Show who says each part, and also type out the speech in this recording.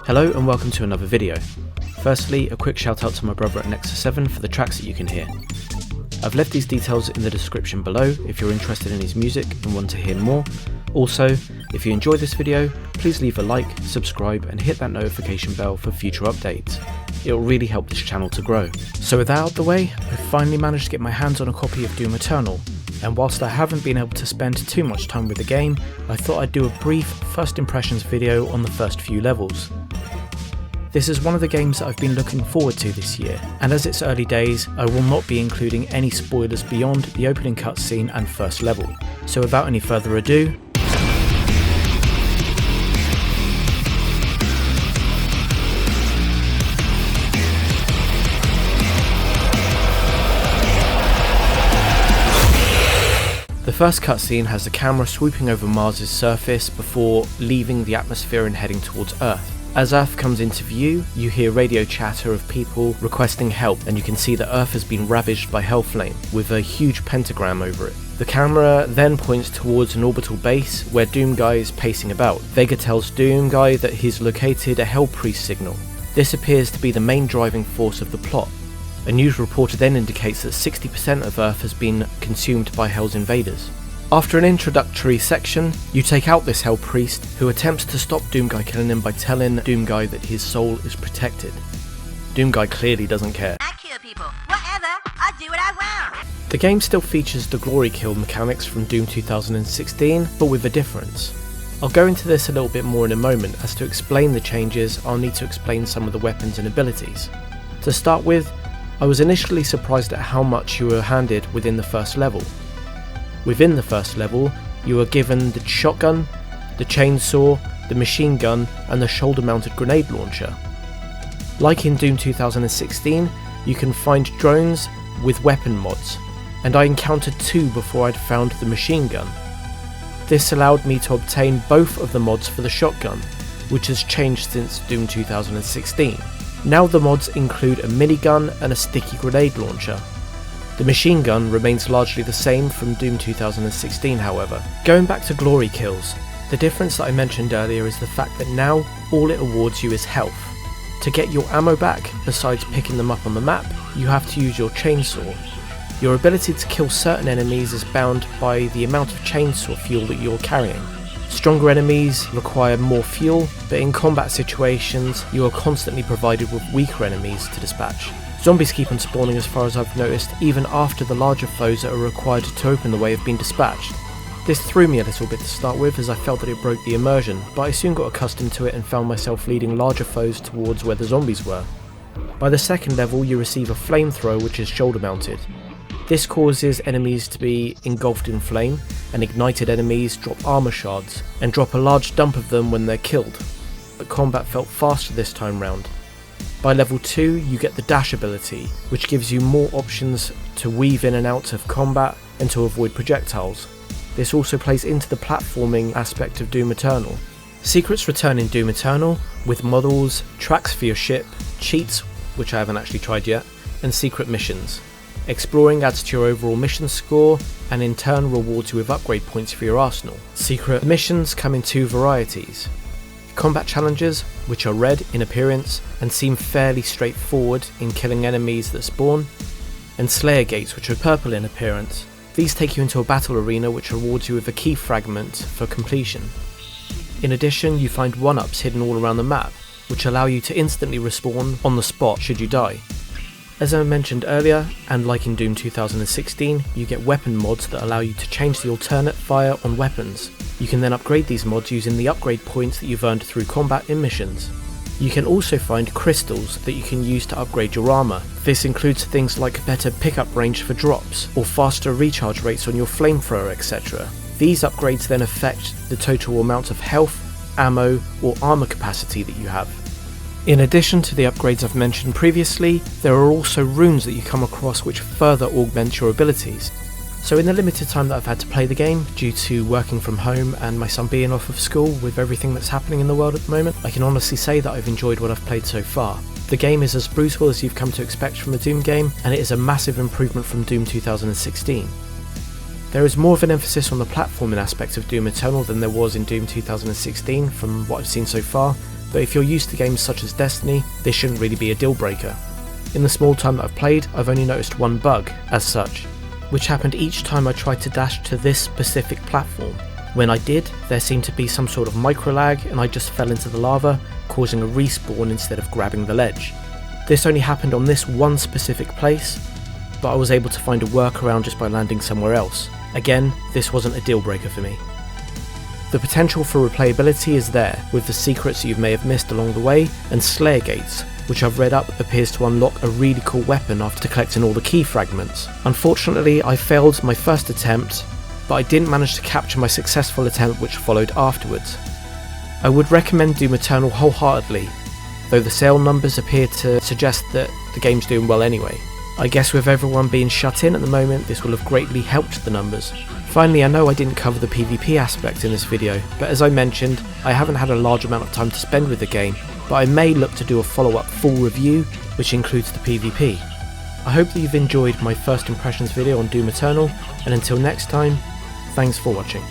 Speaker 1: Hello and welcome to another video. Firstly, a quick shout out to my brother at Nexus 7 for the tracks that you can hear. I've left these details in the description below if you're interested in his music and want to hear more. Also, if you enjoyed this video, please leave a like, subscribe and hit that notification bell for future updates. It will really help this channel to grow. So with that out of the way, I finally managed to get my hands on a copy of Doom Eternal, and whilst I haven't been able to spend too much time with the game, I thought I'd do a brief first impressions video on the first few levels. This is one of the games that I've been looking forward to this year, and as it's early days, I will not be including any spoilers beyond the opening cutscene and first level. So without any further ado, the first cutscene has the camera swooping over Mars' surface before leaving the atmosphere and heading towards Earth. As Earth comes into view, you hear radio chatter of people requesting help, and you can see that Earth has been ravaged by Hellflame, with a huge pentagram over it. The camera then points towards an orbital base where Doomguy is pacing about. Vega tells Doomguy that he's located a Hellpriest signal. This appears to be the main driving force of the plot. A news reporter then indicates that 60% of Earth has been consumed by Hell's invaders. After an introductory section, you take out this Hellpriest, who attempts to stop Doomguy killing him by telling Doomguy that his soul is protected. Doomguy clearly doesn't care.
Speaker 2: I kill people. Whatever. I do what I want.
Speaker 1: The game still features the glory kill mechanics from Doom 2016, but with a difference. I'll go into this a little bit more in a moment, as to explain the changes I'll need to explain some of the weapons and abilities. To start with, I was initially surprised at how much you were handed within the first level. Within the first level, you are given the shotgun, the chainsaw, the machine gun and the shoulder-mounted grenade launcher. Like in Doom 2016, you can find drones with weapon mods, and I encountered two before I'd found the machine gun. This allowed me to obtain both of the mods for the shotgun, which has changed since Doom 2016. Now the mods include a minigun and a sticky grenade launcher. The machine gun remains largely the same from Doom 2016 however. Going back to glory kills, the difference that I mentioned earlier is the fact that now all it awards you is health. To get your ammo back, besides picking them up on the map, you have to use your chainsaw. Your ability to kill certain enemies is bound by the amount of chainsaw fuel that you're carrying. Stronger enemies require more fuel, but in combat situations you are constantly provided with weaker enemies to dispatch. Zombies keep on spawning as far as I've noticed, even after the larger foes that are required to open the way have been dispatched. This threw me a little bit to start with, as I felt that it broke the immersion, but I soon got accustomed to it and found myself leading larger foes towards where the zombies were. By the second level you receive a flamethrower which is shoulder mounted. This causes enemies to be engulfed in flame, and ignited enemies drop armor shards, and drop a large dump of them when they're killed. But combat felt faster this time round. By level 2 you get the dash ability, which gives you more options to weave in and out of combat and to avoid projectiles. This also plays into the platforming aspect of Doom Eternal. Secrets return in Doom Eternal, with models, tracks for your ship, cheats, which I haven't actually tried yet, and secret missions. Exploring adds to your overall mission score, and in turn rewards you with upgrade points for your arsenal. Secret missions come in two varieties. Combat challenges, which are red in appearance and seem fairly straightforward in killing enemies that spawn, and Slayer Gates, which are purple in appearance. These take you into a battle arena which rewards you with a key fragment for completion. In addition, you find 1-ups hidden all around the map, which allow you to instantly respawn on the spot should you die. As I mentioned earlier, and like in Doom 2016, you get weapon mods that allow you to change the alternate fire on weapons. You can then upgrade these mods using the upgrade points that you've earned through combat in missions. You can also find crystals that you can use to upgrade your armour. This includes things like better pickup range for drops, or faster recharge rates on your flamethrower, etc. These upgrades then affect the total amount of health, ammo, or armour capacity that you have. In addition to the upgrades I've mentioned previously, there are also runes that you come across which further augment your abilities. So in the limited time that I've had to play the game, due to working from home and my son being off of school with everything that's happening in the world at the moment, I can honestly say that I've enjoyed what I've played so far. The game is as brutal as you've come to expect from a Doom game, and it is a massive improvement from Doom 2016. There is more of an emphasis on the platforming aspect of Doom Eternal than there was in Doom 2016 from what I've seen so far, but if you're used to games such as Destiny, this shouldn't really be a deal breaker. In the small time that I've played, I've only noticed one bug, as such, which happened each time I tried to dash to this specific platform. When I did, there seemed to be some sort of micro lag and I just fell into the lava, causing a respawn instead of grabbing the ledge. This only happened on this one specific place, but I was able to find a workaround just by landing somewhere else. Again, this wasn't a deal breaker for me. The potential for replayability is there, with the secrets you may have missed along the way, and Slayer Gates, which I've read up appears to unlock a really cool weapon after collecting all the key fragments. Unfortunately, I failed my first attempt, but I didn't manage to capture my successful attempt which followed afterwards. I would recommend Doom Eternal wholeheartedly, though the sale numbers appear to suggest that the game's doing well anyway. I guess with everyone being shut in at the moment, this will have greatly helped the numbers. Finally, I know I didn't cover the PvP aspect in this video, but as I mentioned, I haven't had a large amount of time to spend with the game, but I may look to do a follow-up full review, which includes the PvP. I hope that you've enjoyed my first impressions video on Doom Eternal, and until next time, thanks for watching.